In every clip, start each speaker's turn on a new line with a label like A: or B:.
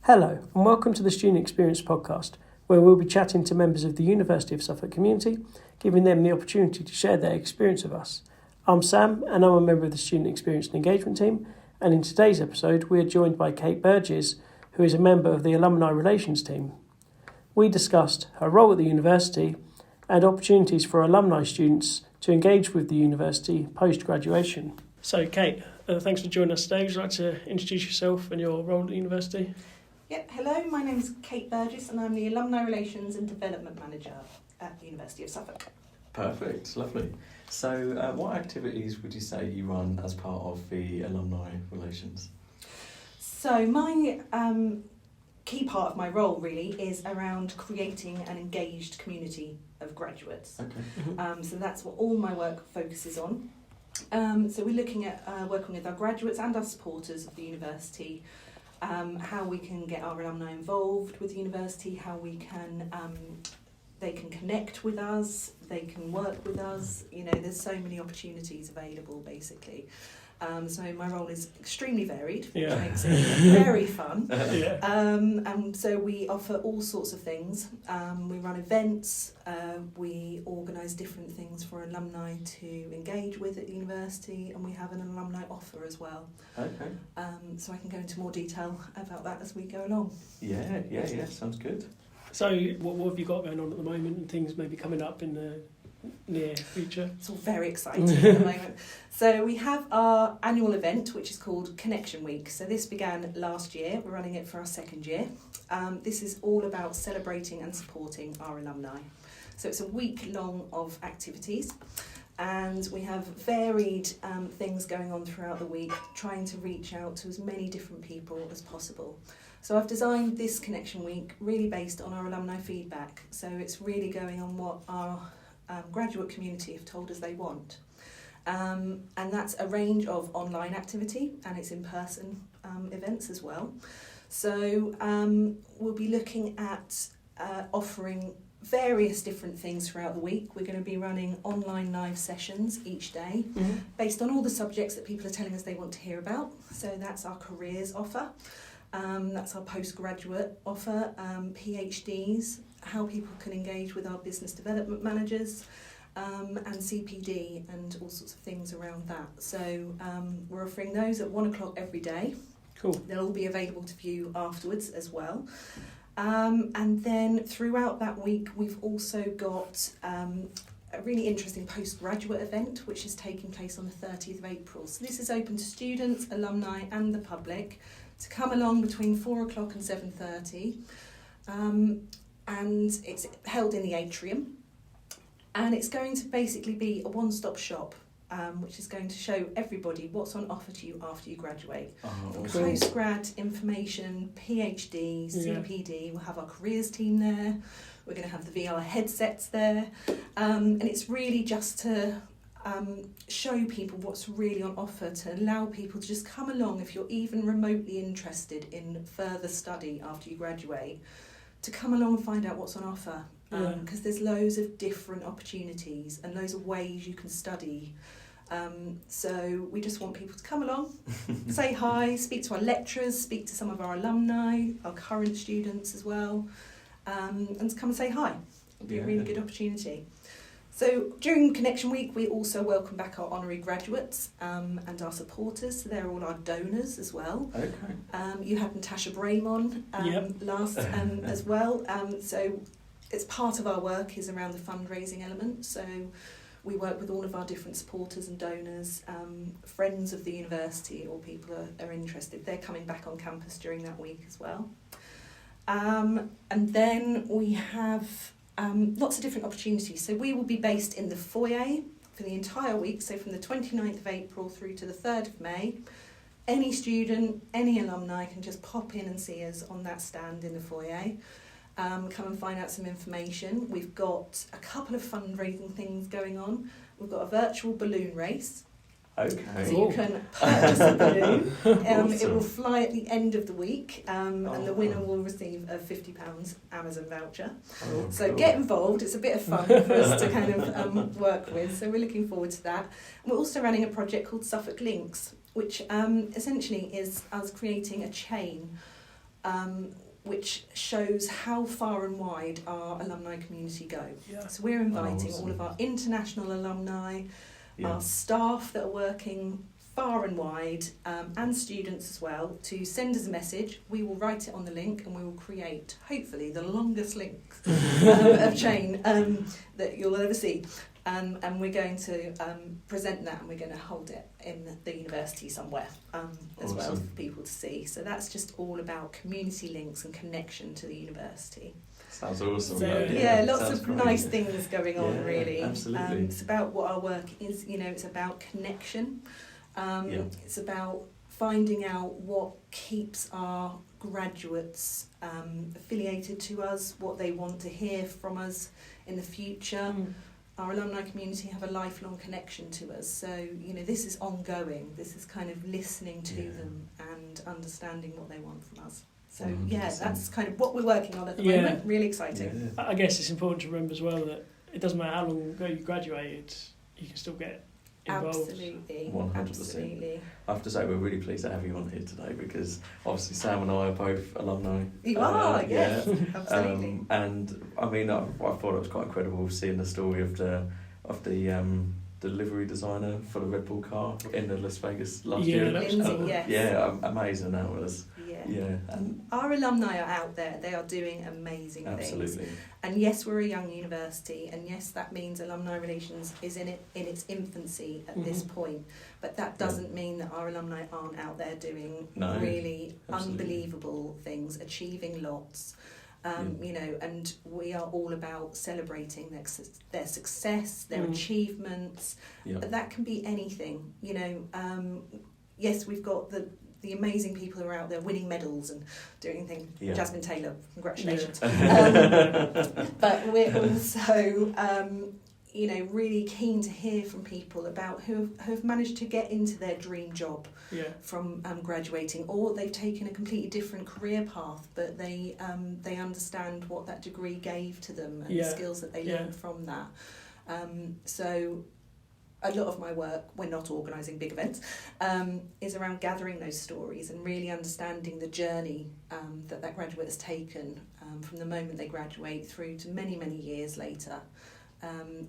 A: Hello and welcome to the Student Experience podcast, where we'll be chatting to members of the University of Suffolk community, giving them the opportunity to share their experience of us. I'm Sam and I'm a member of the Student Experience and Engagement team, and in today's episode we are joined by Kate Burgess, who is a member of the Alumni Relations team. We discussed her role at the university and opportunities for alumni students to engage with the university post-graduation. So Kate, thanks for joining us today. Would you like to introduce yourself and your role at the university?
B: Yep, hello, my name is Kate Burgess and I'm the Alumni Relations and Development Manager at the University of Suffolk.
C: Perfect, lovely. So what activities would you say you run as part of the Alumni Relations?
B: So my key part of my role really is around creating an engaged community of graduates.
C: Okay.
B: So that's what all my work focuses on. So we're looking at working with our graduates and our supporters of the university, how we can get our alumni involved with the university, how we can they can connect with us, they can work with us. You know, there's so many opportunities available basically. So my role is extremely varied, which makes it very fun. And so we offer all sorts of things. We run events, we organise different things for alumni to engage with at the university, and we have an alumni offer as well.
C: Okay.
B: So I can go into more detail about that as we go along.
C: Yeah, sounds good.
A: So what have you got going on at the moment and things maybe coming up in the near future?
B: It's all very exciting at the moment. So we have our annual event, which is called Connection Week. So this began last year. We're running it for our second year. This is all about celebrating and supporting our alumni. So it's a week long of activities, and we have varied things going on throughout the week, trying to reach out to as many different people as possible. So I've designed this Connection Week really based on our alumni feedback. So it's really going on what our graduate community have told us they want. And that's a range of online activity, and it's in-person events as well. So we'll be looking at offering various different things throughout the week. We're going to be running online live sessions each day based on all the subjects that people are telling us they want to hear about. So that's our careers offer, that's our postgraduate offer, PhDs, how people can engage with our business development managers, and CPD and all sorts of things around that. So we're offering those at 1 o'clock every day.
A: Cool.
B: They'll all be available to view afterwards as well. And then throughout that week, we've also got a really interesting postgraduate event, which is taking place on the 30th of April. So this is open to students, alumni and the public to come along between 4 o'clock and 7:30. And it's held in the atrium, and it's going to basically be a one-stop shop, which is going to show everybody what's on offer to you after you graduate. Postgrad information, PhD, CPD, we'll have our careers team there, we're going to have the VR headsets there, and it's really just to show people what's really on offer, to allow people to just come along if you're even remotely interested in further study after you graduate, to come along and find out what's on offer, because there's loads of different opportunities and loads of ways you can study. So we just want people to come along, say hi, speak to our lecturers, speak to some of our alumni, our current students as well, and to come and say hi. It'll be a really good opportunity. So during Connection Week, we also welcome back our honorary graduates and our supporters. So they're all our donors as well.
C: Okay.
B: You had Natasha Brame on last as well. So it's part of our work is around the fundraising element. So we work with all of our different supporters and donors, friends of the university, or people are interested. They're coming back on campus during that week as well. And then we have lots of different opportunities. So we will be based in the foyer for the entire week, so from the 29th of April through to the 3rd of May. Any student, any alumni can just pop in and see us on that stand in the foyer. Come and find out some information. We've got a couple of fundraising things going on. We've got a virtual balloon race.
C: Okay.
B: So you can purchase a balloon.
C: Awesome.
B: It will fly at the end of the week, and the winner will receive a £50 Amazon voucher. So
C: cool.
B: Get involved. It's a bit of fun for us to kind of work with. So we're looking forward to that. And we're also running a project called Suffolk Links, which essentially is us creating a chain which shows how far and wide our alumni community go.
A: Yeah.
B: So we're inviting
C: Awesome.
B: all of our international alumni,
C: Yeah.
B: our staff that are working far and wide, and students as well, to send us a message. We will write it on the link, and we will create, hopefully, the longest link of chain that you'll ever see. And we're going to present that, and we're going to hold it in the university somewhere as well
C: Awesome.
B: for people to see. So that's just all about community links and connection to the university.
C: Sounds awesome.
A: So,
B: Yeah, lots
C: sounds
B: of
C: great.
B: nice things going on,
C: Yeah,
B: really.
C: absolutely.
B: It's about what our work is, it's about connection.
C: Yeah.
B: It's about finding out what keeps our graduates affiliated to us, what they want to hear from us in the future. Our alumni community have a lifelong connection to us, so this is ongoing. This is kind of listening to them and understanding what they want from us. So
C: 100%.
B: that's kind of what we're working on at the
A: Yeah.
B: moment. Really exciting.
C: Yeah.
A: I guess it's important to remember as well that it doesn't matter how long ago you graduated, you can still get involved.
B: Absolutely,
C: 100%.
B: absolutely.
C: I have to say we're really pleased to have you on here today because obviously Sam and I are both alumni.
B: You are, yes,
C: Yeah.
B: absolutely.
C: And I mean, I thought it was quite incredible seeing the story of the delivery designer for the Red Bull car in the Las Vegas last
A: Yeah,
C: year.
A: that was
B: Lindsay,
A: cool.
B: yes.
C: Yeah, amazing that was.
B: Yeah.
C: Yeah, and
B: Our alumni are out there. They are doing amazing things.
C: absolutely.
B: And yes, we're a young university, and yes, that means alumni relations is in its infancy at this point. But that doesn't mean that our alumni aren't out there doing
C: No,
B: really
C: absolutely.
B: unbelievable things, achieving lots. And we are all about celebrating their success, their achievements.
C: Yeah.
B: That can be anything. Yes, we've got the amazing people who are out there winning medals and doing things.
C: Yeah.
B: Jasmine Taylor, congratulations.
A: Yeah.
B: But we're also, really keen to hear from people about who have managed to get into their dream job
A: Yeah.
B: from graduating, or they've taken a completely different career path, but they understand what that degree gave to them and the skills that they learned from that. So a lot of my work, when not organising big events, is around gathering those stories and really understanding the journey that graduate has taken from the moment they graduate through to many, many years later.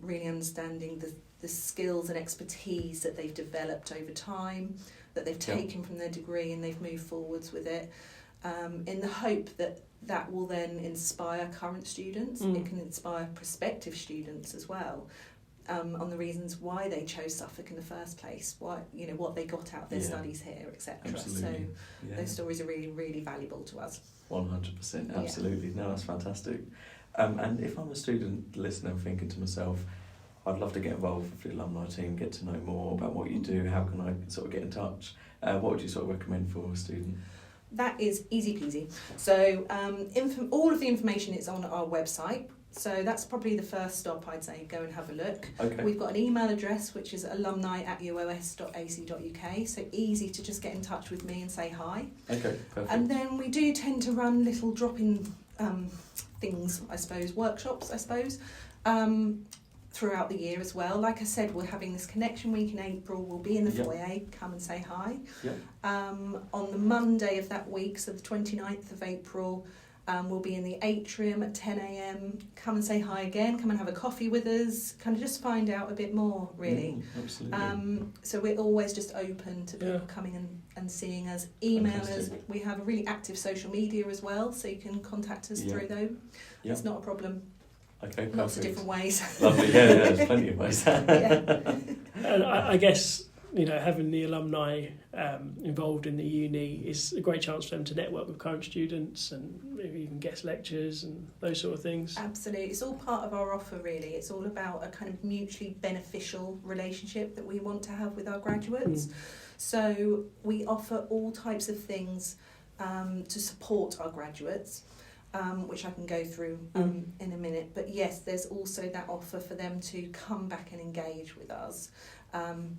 B: Really understanding the skills and expertise that they've developed over time, that they've taken from their degree, and they've moved forwards with it, in the hope that will then inspire current students. It can inspire prospective students as well, on the reasons why they chose Suffolk in the first place, what they got out of their studies here, etc.
C: Absolutely.
B: So those stories are really, really valuable to us.
C: 100%, absolutely. No, that's fantastic. And if I'm a student listening, thinking to myself, I'd love to get involved with the alumni team, get to know more about what you do, how can I sort of get in touch? What would you sort of recommend for a student?
B: That is easy peasy. So all of the information is on our website. So that's probably the first stop, I'd say. Go and have a look.
C: Okay.
B: We've got an email address, which is alumni@uos.ac.uk. So easy to just get in touch with me and say hi.
C: Okay, perfect.
B: And then we do tend to run little drop-in things, workshops, throughout the year as well. Like I said, we're having this connection week in April. We'll be in the foyer. Come and say hi.
C: Yep.
B: On the Monday of that week, so the 29th of April, we'll be in the atrium at 10 a.m. Come and say hi again. Come and have a coffee with us. Kind of just find out a bit more, really.
C: Absolutely.
B: So we're always just open to people coming and seeing us. Email us.
C: Fantastic.
B: We have a really active social media as well, so you can contact us through those.
C: Yeah.
B: It's not a problem.
C: Okay, perfect.
B: Lots of different ways.
C: Lovely, yeah, there's plenty of ways.
A: And I guess, having the alumni involved in the uni is a great chance for them to network with current students and maybe even guest lectures and those sort of things.
B: Absolutely. It's all part of our offer, really. It's all about a kind of mutually beneficial relationship that we want to have with our graduates. So we offer all types of things to support our graduates. Which I can go through in a minute. But yes, there's also that offer for them to come back and engage with us.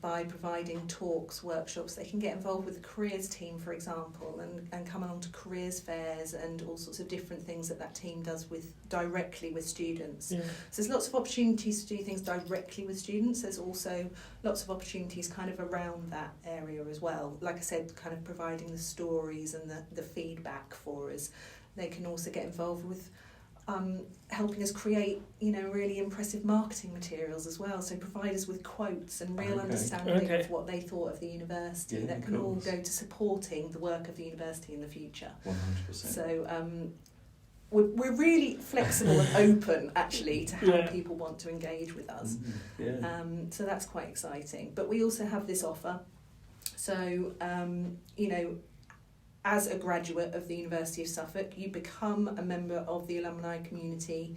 B: by providing talks, workshops. They can get involved with the careers team, for example, and come along to careers fairs and all sorts of different things that team does directly with students.
A: Yeah.
B: So there's lots of opportunities to do things directly with students. There's also lots of opportunities kind of around that area as well. Like I said, kind of providing the stories and the feedback for us. They can also get involved with helping us create, really impressive marketing materials as well. So provide us with quotes and real understanding of what they thought of the university that can all go to supporting the work of the university in the future.
C: 100%.
B: So we're really flexible and open, actually, to how people want to engage with us. So that's quite exciting. But we also have this offer. So, as a graduate of the University of Suffolk, you become a member of the alumni community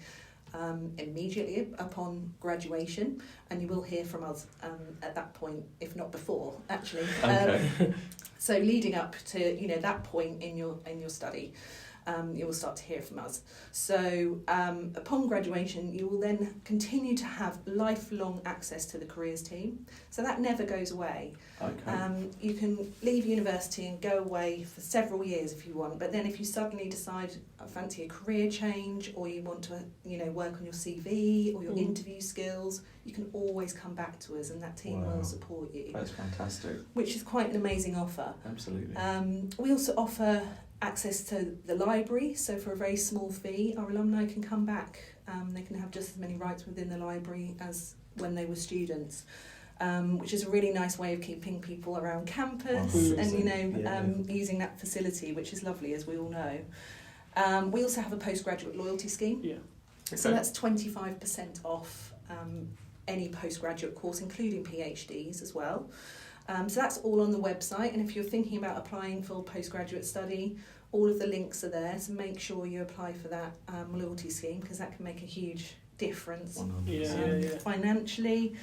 B: immediately upon graduation, and you will hear from us at that point, if not before, actually. So leading up to that point in your study, you will start to hear from us. So upon graduation, you will then continue to have lifelong access to the careers team. So that never goes away. You can leave university and go away for several years if you want, but then if you suddenly decide I fancy a career change, or you want to work on your CV or your interview skills, you can always come back to us, and that team will support you.
C: That's fantastic.
B: Which is quite an amazing offer.
C: Absolutely.
B: We also offer access to the library, so for a very small fee our alumni can come back. They can have just as many rights within the library as when they were students, which is a really nice way of keeping people around campus and using that facility, which is lovely, as we all know. We also have a postgraduate loyalty scheme, so that's 25% off any postgraduate course, including PhDs as well. So that's all on the website, and if you're thinking about applying for postgraduate study, all of the links are there, so make sure you apply for that loyalty scheme, because that can make a huge difference financially.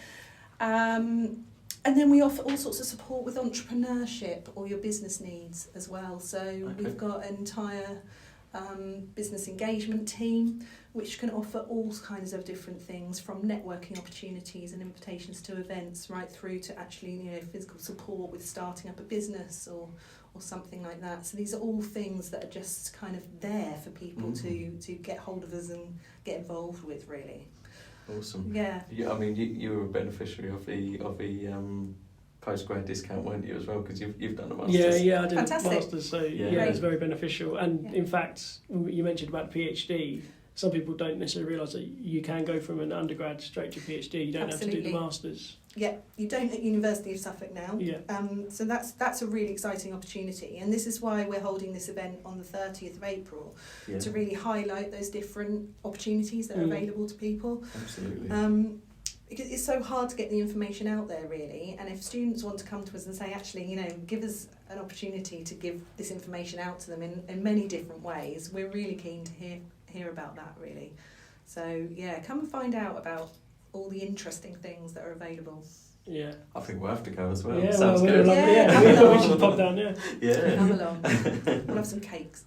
B: And then we offer all sorts of support with entrepreneurship or your business needs as well. So we've got an entire business engagement team which can offer all kinds of different things, from networking opportunities and invitations to events right through to actually physical support with starting up a business or something like that. So these are all things that are just kind of there for people to get hold of us and get involved with, really.
C: Awesome.
B: Yeah.
C: I mean, you were a beneficiary of the postgrad discount, weren't you, as well? Because you've done a master's.
A: Yeah, I did
B: Fantastic.
A: a master's, so it's very beneficial. And in fact, you mentioned about PhD. Some people don't necessarily realise that you can go from an undergrad straight to PhD. You don't have to do the master's.
B: Yeah, you don't at University of Suffolk now.
A: Yeah.
B: So that's a really exciting opportunity, and this is why we're holding this event on the 30th of April to really highlight those different opportunities that are available to people.
C: Absolutely.
B: Because it's so hard to get the information out there, really, and if students want to come to us and say, actually, give us an opportunity to give this information out to them in many different ways, we're really keen to hear about that, really. So come and find out about all the interesting things that are available.
C: Yeah, I think we'll have to go as well.
A: Yeah,
C: sounds
A: good.
B: Come
A: we should pop down. Yeah,
B: come along. We'll have some cakes.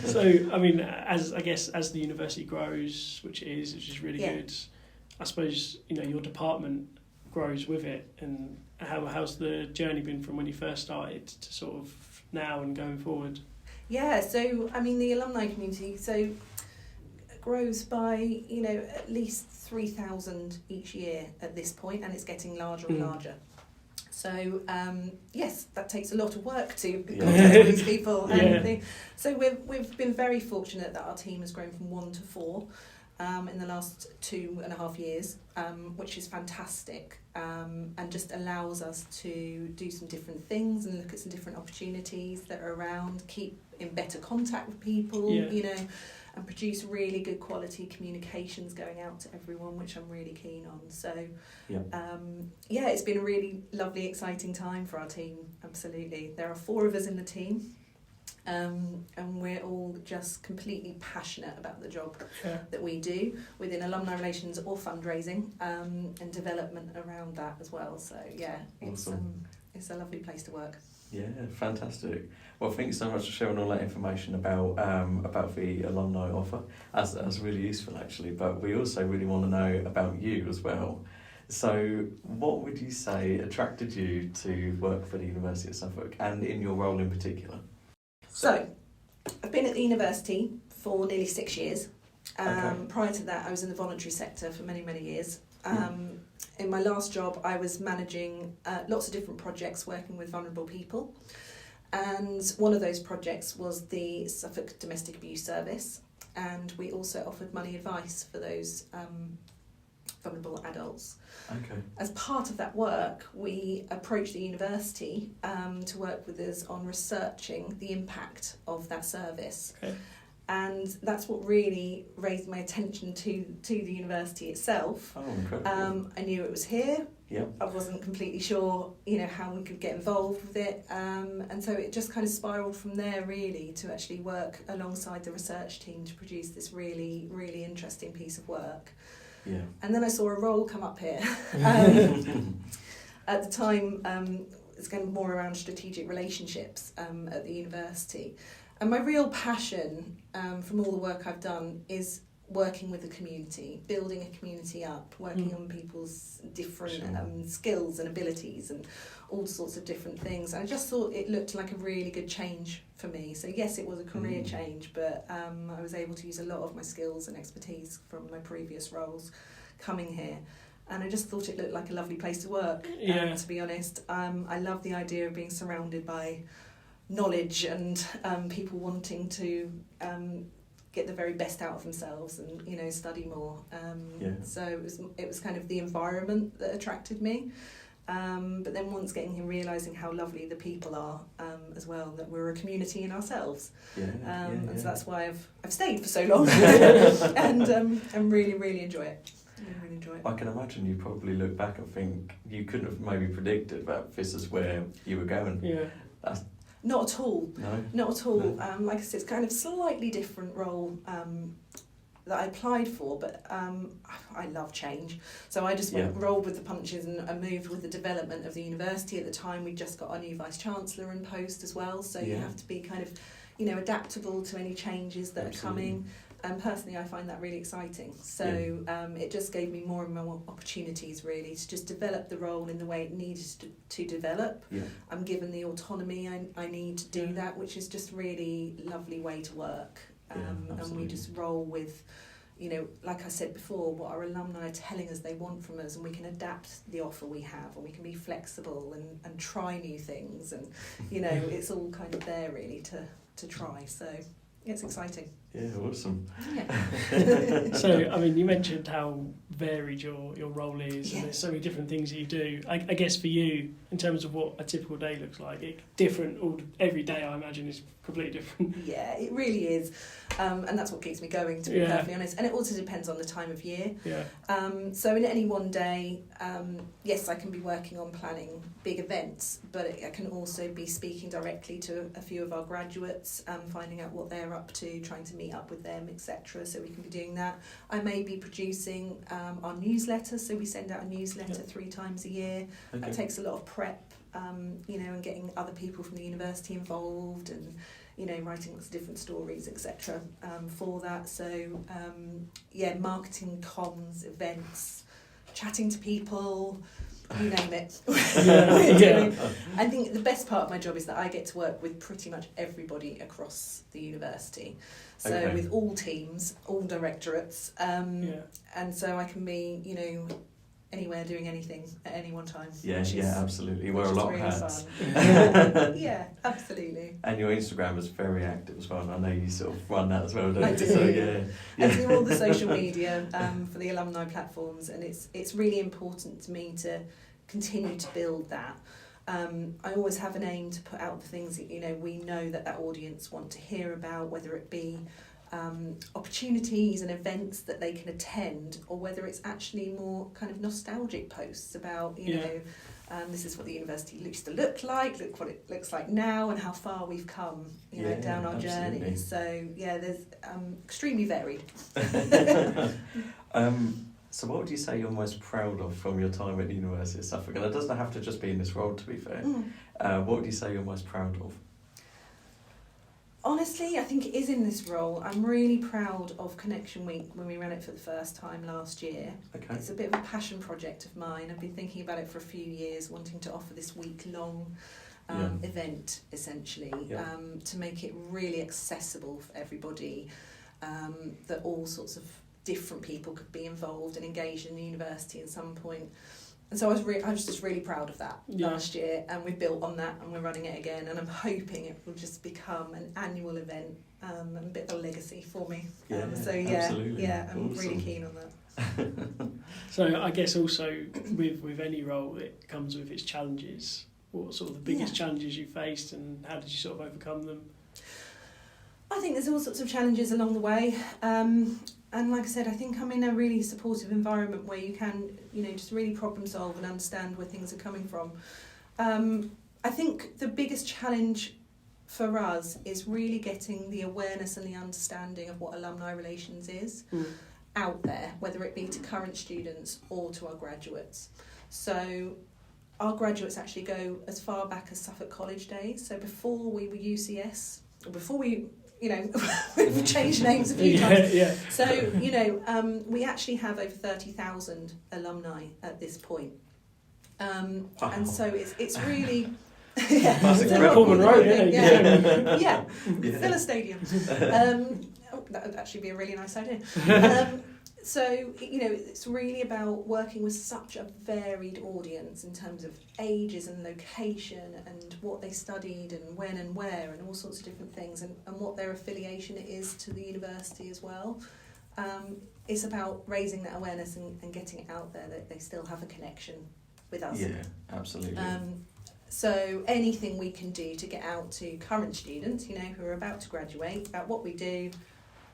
A: So, I mean, as the university grows, which is really good, I suppose your department grows with it. And how's the journey been from when you first started to sort of now and going forward? Yeah,
B: so I mean, the alumni community grows by at least 3,000 each year at this point, and it's getting larger and larger. So yes, that takes a lot of work to contact all these people. So we've been very fortunate that our team has grown from 1 to 4 in the last 2.5 years, which is fantastic, and just allows us to do some different things and look at some different opportunities that are around, keep in better contact with people, and produce really good quality communications going out to everyone, which I'm really keen on. So it's been a really lovely, exciting time for our team. Absolutely. There are 4 of us in the team. And we're all just completely passionate about the job that we do within alumni relations or fundraising, and development around that as well. So it's a lovely place to work.
C: Yeah, fantastic. Well, thank you so much for sharing all that information about the alumni offer. That's really useful, actually. But we also really want to know about you as well. So, what would you say attracted you to work for the University of Suffolk, and in your role in particular?
B: So, I've been at the university for nearly 6 years. Prior to that, I was in the voluntary sector for many, many years. In my last job, I was managing lots of different projects working with vulnerable people. And one of those projects was the Suffolk Domestic Abuse Service. And we also offered money advice for those vulnerable adults.
C: Okay.
B: As part of that work, we approached the university to work with us on researching the impact of that service.
A: Okay.
B: And that's what really raised my attention to the university itself.
C: Oh, incredible.
B: I knew it was here.
C: Yep.
B: I wasn't completely sure, how we could get involved with it. And so it just kind of spiralled from there, really, to actually work alongside the research team to produce this really, really interesting piece of work.
C: Yeah.
B: And then I saw a role come up here. At the time, it's going more around strategic relationships at the university. And my real passion from all the work I've done is working with the community, building a community up, working on people's different skills and abilities and all sorts of different things. And I just thought it looked like a really good change for me. So yes, it was a career change, but I was able to use a lot of my skills and expertise from my previous roles coming here. And I just thought it looked like a lovely place to work, to be honest. I love the idea of being surrounded by knowledge and people wanting to get the very best out of themselves and study more. So it was kind of the environment that attracted me. But then once getting here, realising how lovely the people are as well, that we're a community in ourselves. And so that's why I've stayed for so long and really, really enjoy it. Really enjoy it.
C: I can imagine you probably look back and think you couldn't have maybe predicted that this is where you were going.
B: Yeah. Not at all.
C: No.
B: Not at all.
C: No.
B: Like I said, it's kind of slightly different role that I applied for, but I love change. So I just rolled with the punches and moved with the development of the university. At the time, we just got our new Vice-Chancellor in post as well, so you have to be kind of, adaptable to any changes that are coming. And personally, I find that really exciting. So it just gave me more and more opportunities, really, to just develop the role in the way it needed to develop. Yeah. I'm given the autonomy I need to do that, which is just really lovely way to work. And we just roll with, like I said before, what our alumni are telling us they want from us, and we can adapt the offer we have, and we can be flexible and try new things. And, it's all kind of there, really, to try. So it's exciting.
C: Yeah, awesome.
B: Yeah.
A: So, you mentioned how varied your role is, and there's so many different things that you do. I guess for you, in terms of what a typical day looks like, every day, I imagine, is completely different.
B: Yeah, it really is. And that's what keeps me going, to be perfectly honest. And it also depends on the time of year. Yeah. So in any one day, yes, I can be working on planning big events, but I can also be speaking directly to a few of our graduates, finding out what they're up to, trying to meet up with them, etc. So we can be doing that. I may be producing our newsletter, so we send out a newsletter 3 times a year. Okay. That takes a lot of prep, and getting other people from the university involved, and writing lots of different stories, etc. For that. So marketing, comms, events, chatting to people, you name it. I think the best part of my job is that I get to work with pretty much everybody across the university. So with all teams, all directorates, and so I can be, anywhere doing anything at any one time. Yeah,
C: absolutely. You wear a lot of hats.
B: Yeah, absolutely.
C: And your Instagram is very active as well, and I know you sort of run that as well, don't you?
B: I do.
C: So,
B: I do all the social media for the alumni platforms, and it's really important to me to continue to build that. I always have an aim to put out the things that we know that audience want to hear about, whether it be opportunities and events that they can attend, or whether it's actually more kind of nostalgic posts about this is what the university used to look like, what it looks like now, and how far we've come down our journey. So there's extremely varied.
C: So what would you say you're most proud of from your time at the University of Suffolk? And it doesn't have to just be in this role, to be fair. What would you say you're most proud of?
B: Honestly, I think it is in this role. I'm really proud of Connection Week when we ran it for the first time last year.
C: Okay.
B: It's a bit of a passion project of mine. I've been thinking about it for a few years, wanting to offer this week-long event, essentially, to make it really accessible for everybody, that all sorts of different people could be involved and engaged in the university at some point. And so I was just really proud of that last year, and we built on that and we're running it again, and I'm hoping it will just become an annual event, and a bit of a legacy for me.
C: Absolutely.
B: I'm really keen on that.
A: So I guess also with any role, it comes with its challenges. What sort of the biggest challenges you faced, and how did you sort of overcome them?
B: I think there's all sorts of challenges along the way. And like I said, I think I'm in a really supportive environment where you can, just really problem solve and understand where things are coming from. I think the biggest challenge for us is really getting the awareness and the understanding of what alumni relations is out there, whether it be to current students or to our graduates. So our graduates actually go as far back as Suffolk College days. So before we were UCS, or before we... we've changed names a few times. So, we actually have over 30,000 alumni at this point. And so it's really...
C: That's
A: incredible.
B: Fill a stadium. That would actually be a really nice idea. So, it's really about working with such a varied audience in terms of ages and location and what they studied and when and where and all sorts of different things, and what their affiliation is to the university as well. It's about raising that awareness and getting it out there that they still have a connection with us.
C: Yeah, absolutely.
B: So anything we can do to get out to current students, who are about to graduate, about what we do,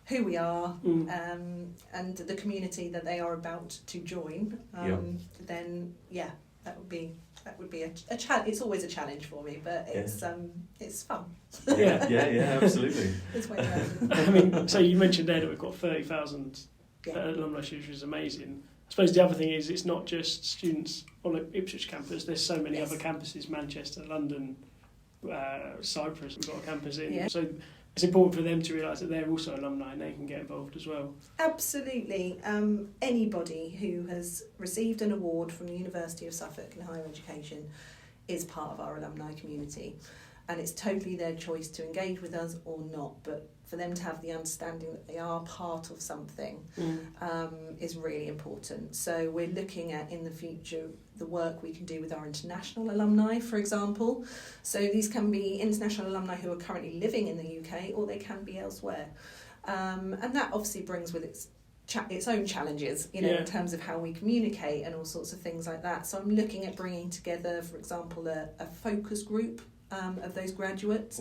B: who we are, and the community that they are about to join, then that would be a challenge. It's always a challenge for me, but it's fun.
C: Absolutely.
B: It's way challenging.
A: I mean, so you mentioned there that we've got 30,000 alumni students, which is amazing. I suppose the other thing is it's not just students on the Ipswich campus. There's so many other campuses: Manchester, London, Cyprus. We've got a campus in. So it's important for them to realise that they're also alumni and they can get involved as well.
B: Absolutely. Anybody who has received an award from the University of Suffolk in higher education is part of our alumni community, and it's totally their choice to engage with us or not, but for them to have the understanding that they are part of something is really important. So we're looking at, in the future, the work we can do with our international alumni, for example. So these can be international alumni who are currently living in the UK, or they can be elsewhere. And that obviously brings with its own challenges, in terms of how we communicate and all sorts of things like that. So I'm looking at bringing together, for example, a focus group of those graduates,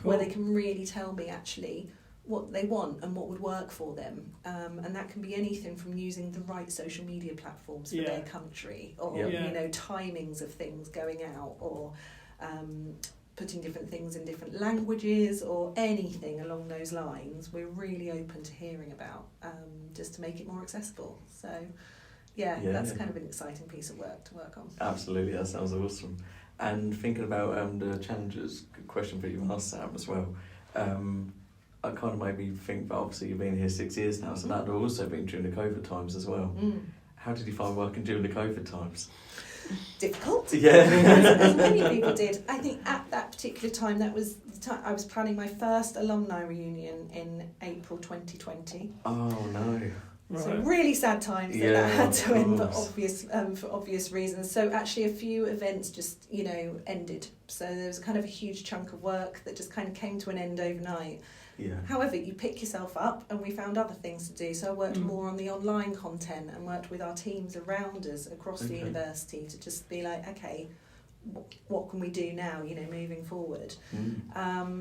B: where they can really tell me actually what they want and what would work for them, and that can be anything from using the right social media platforms for their country, or timings of things going out, or putting different things in different languages, or anything along those lines. We're really open to hearing about, just to make it more accessible. So that's kind of an exciting piece of work to work on.
C: Absolutely, that sounds awesome. And thinking about the challenges, good question for you and us, Sam, as well. It kind of made me think that obviously you've been here 6 years now, so that had also been during the COVID times as well. How did you find working during the COVID times?
B: Difficult.
C: Yeah.
B: as many people did. I think at that particular time, that was the time I was planning my first alumni reunion in April 2020.
C: Oh no.
B: Right. So really sad times that had to end for obvious reasons. So actually a few events just, ended. So there was kind of a huge chunk of work that just kind of came to an end overnight.
C: Yeah.
B: However, you pick yourself up, and we found other things to do. So I worked more on the online content and worked with our teams around us across the university to just be like, okay, what can we do now, moving forward?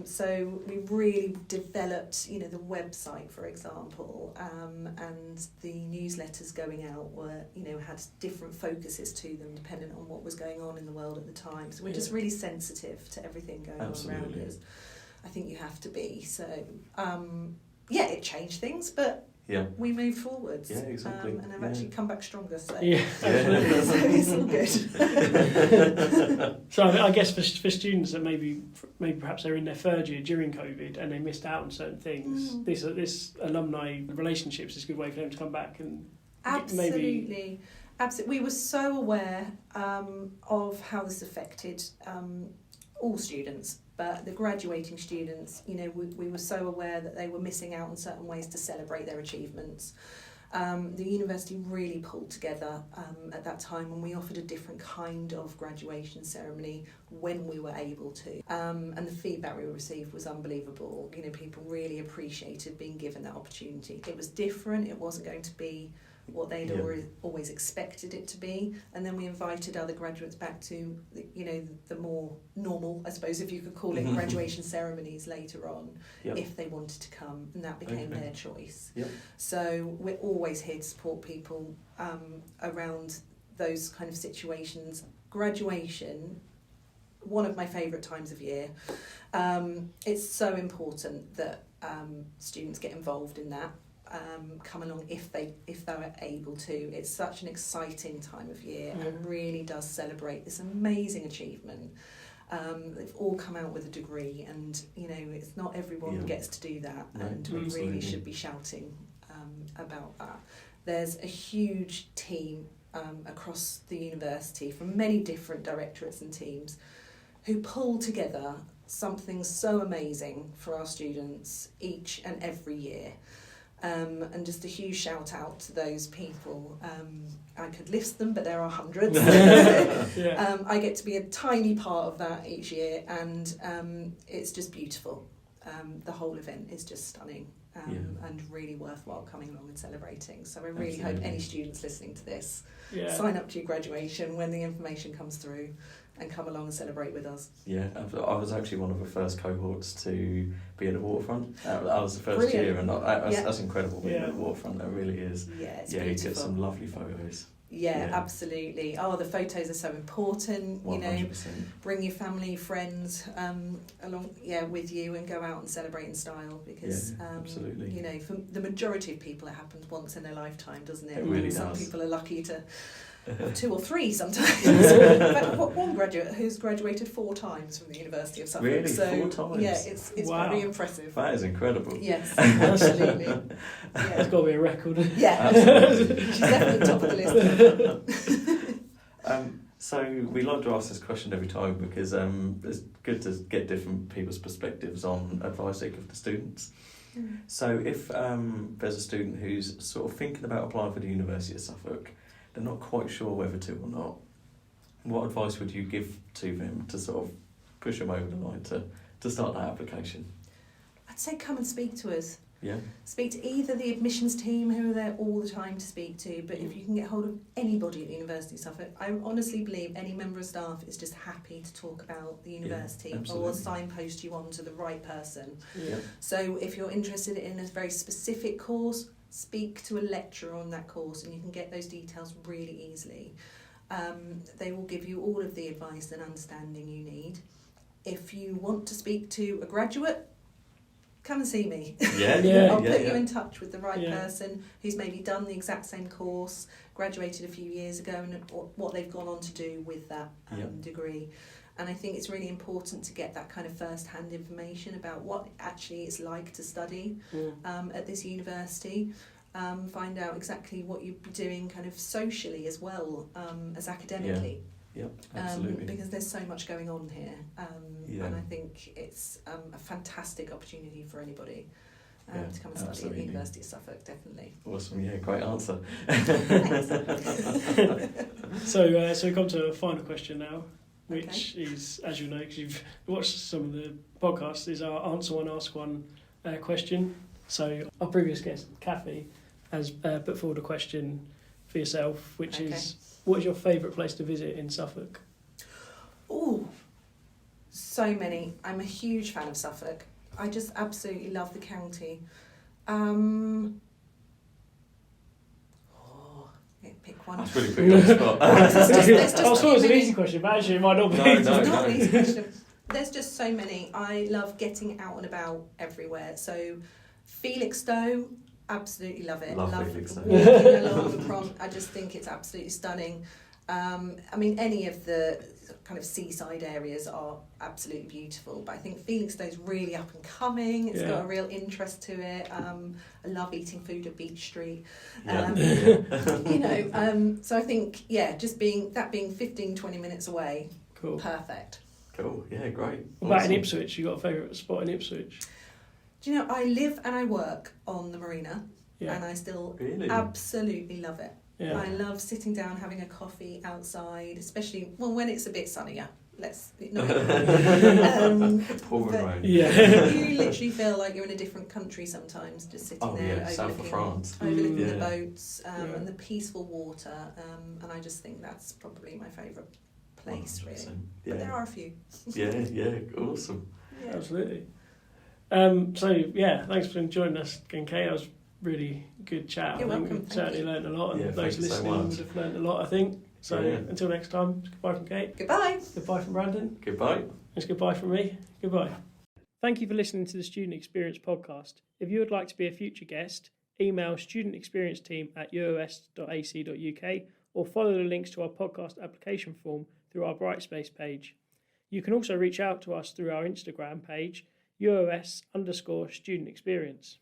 B: So we really developed, the website, for example, and the newsletters going out were, had different focuses to them depending on what was going on in the world at the time. So we're just really sensitive to everything going on around us. I think you have to be. So, it changed things, but we move forwards.
C: Yeah, exactly.
B: And I've actually come back stronger. So,
A: Yeah,
B: so it's all good.
A: So I guess for students that maybe perhaps they're in their third year during COVID and they missed out on certain things, this alumni relationships is a good way for them to come back and
B: Absolutely. Absolutely. We were so aware of how this affected all students, but the graduating students, we were so aware that they were missing out on certain ways to celebrate their achievements. The university really pulled together at that time, and we offered a different kind of graduation ceremony when we were able to. And the feedback we received was unbelievable. People really appreciated being given that opportunity. It was different. It wasn't going to be what they'd always expected it to be, and then we invited other graduates back to the more normal, I suppose if you could call it, graduation ceremonies later on, if they wanted to come, and that became their choice. So we're always here to support people around those kind of situations. Graduation, one of my favourite times of year. It's so important that students get involved in that. Come along if they're able to. It's such an exciting time of year and really does celebrate this amazing achievement. They've all come out with a degree, and it's not everyone who gets to do that, and we really should be shouting about that. There's a huge team across the university from many different directorates and teams who pull together something so amazing for our students each and every year. And just a huge shout out to those people. I could list them, but there are hundreds. I get to be a tiny part of that each year, and it's just beautiful. The whole event is just stunning and really worthwhile coming along and celebrating. So I really hope any students listening to this sign up to your graduation when the information comes through and come along and celebrate with us.
C: Yeah, I was actually one of the first cohorts to be at the waterfront. I was the first
B: Brilliant.
C: year, and that's incredible being at the waterfront. That really is.
B: Yeah, it's
C: beautiful. You get some lovely photos.
B: Yeah, absolutely. Oh, the photos are so important.
C: 100%.
B: Bring your family, friends along, with you, and go out and celebrate in style, because
C: absolutely.
B: For the majority of people, it happens once in their lifetime, doesn't it?
C: It really
B: Some
C: does.
B: people are lucky to. 2 or 3 sometimes. In fact, I've got one graduate who's graduated 4 times from the University of Suffolk.
C: Really?
B: So,
C: 4 times?
B: Yeah, it's very impressive.
C: That is incredible.
B: Yes, absolutely.
A: It's got to be a record.
B: Yeah, absolutely. She's definitely top of the list.
C: So we like to ask this question every time because it's good to get different people's perspectives on advice they give to students. So if there's a student who's sort of thinking about applying for the University of Suffolk, they're not quite sure whether to or not, what advice would you give to them to sort of push them over the line to start that application?
B: I'd say come and speak to us.
C: Yeah.
B: Speak to either the admissions team, who are there all the time to speak to, but if you can get hold of anybody at the University of Suffolk, I honestly believe any member of staff is just happy to talk about the university or signpost you on to the right person.
C: Yeah.
B: So if you're interested in a very specific course, speak to a lecturer on that course, and you can get those details really easily. They will give you all of the advice and understanding you need. If you want to speak to a graduate, come and see me. I'll put you in touch with the right person who's maybe done the exact same course, graduated a few years ago, and what they've gone on to do with that degree. And I think it's really important to get that kind of first-hand information about what actually it's like to study at this university. Find out exactly what you'd be doing kind of socially as well as academically.
C: Yeah, absolutely.
B: Because there's so much going on here. And I think it's a fantastic opportunity for anybody to come and study at the University of Suffolk, definitely.
C: Awesome, great answer.
A: So we come to a final question now, which is, as you know, because you've watched some of the podcasts, is our answer one, ask one question. So our previous guest, Kathy, has put forward a question for yourself, which is, what is your favourite place to visit in Suffolk?
B: Oh, so many. I'm a huge fan of Suffolk. I just absolutely love the county. Pick one.
C: That's really put you on the spot.
A: I was thought it was an easy question, but actually it might not be.
B: It's not an easy question. There's just so many. I love getting out and about everywhere. So Felixstowe, Absolutely love it.
C: Lovely,
B: Love
C: big stone.
B: walking along the prom. I just think it's absolutely stunning. I mean, any of the kind of seaside areas are absolutely beautiful, but I think Felixstowe's really up and coming. It's got a real interest to it. I love eating food at Beach Street. So I think, just being 15-20 minutes away,
A: Cool.
B: perfect.
C: Cool, yeah, great.
A: What about in Ipswich? You got a favourite spot in Ipswich?
B: Do you know, I live and I work on the marina,
A: Yeah.
B: and I still
C: Really?
B: absolutely love it.
A: Yeah.
B: I love sitting down, having a coffee outside, especially when it's a bit sunnier.
C: Pouring rain.
A: Yeah.
B: You literally feel like you're in a different country sometimes, just sitting there
C: South of France.
B: overlooking
C: Yeah.
B: the boats and the peaceful water. And I just think that's probably my favourite place,
C: 100%.
B: really.
C: Yeah.
B: But there are a few.
C: yeah, awesome.
B: Yeah.
A: Absolutely. Thanks for joining us again, Kate. That was really good chat.
B: You're
A: I think
B: welcome.
A: we've certainly learned a lot, and
C: Yeah,
A: those
C: thank you so
A: listening
C: much.
A: would have learned a lot, I think. So
C: Brilliant.
A: until next time, goodbye from Kate.
B: Goodbye.
A: Goodbye from Brandon.
C: Goodbye.
A: It's goodbye from me. Goodbye. Thank you for listening to the Student Experience podcast. If you would like to be a future guest, email studentexperiencesteam@uos.ac.uk or follow the links to our podcast application form through our Brightspace page. You can also reach out to us through our Instagram page, UOS_student experience.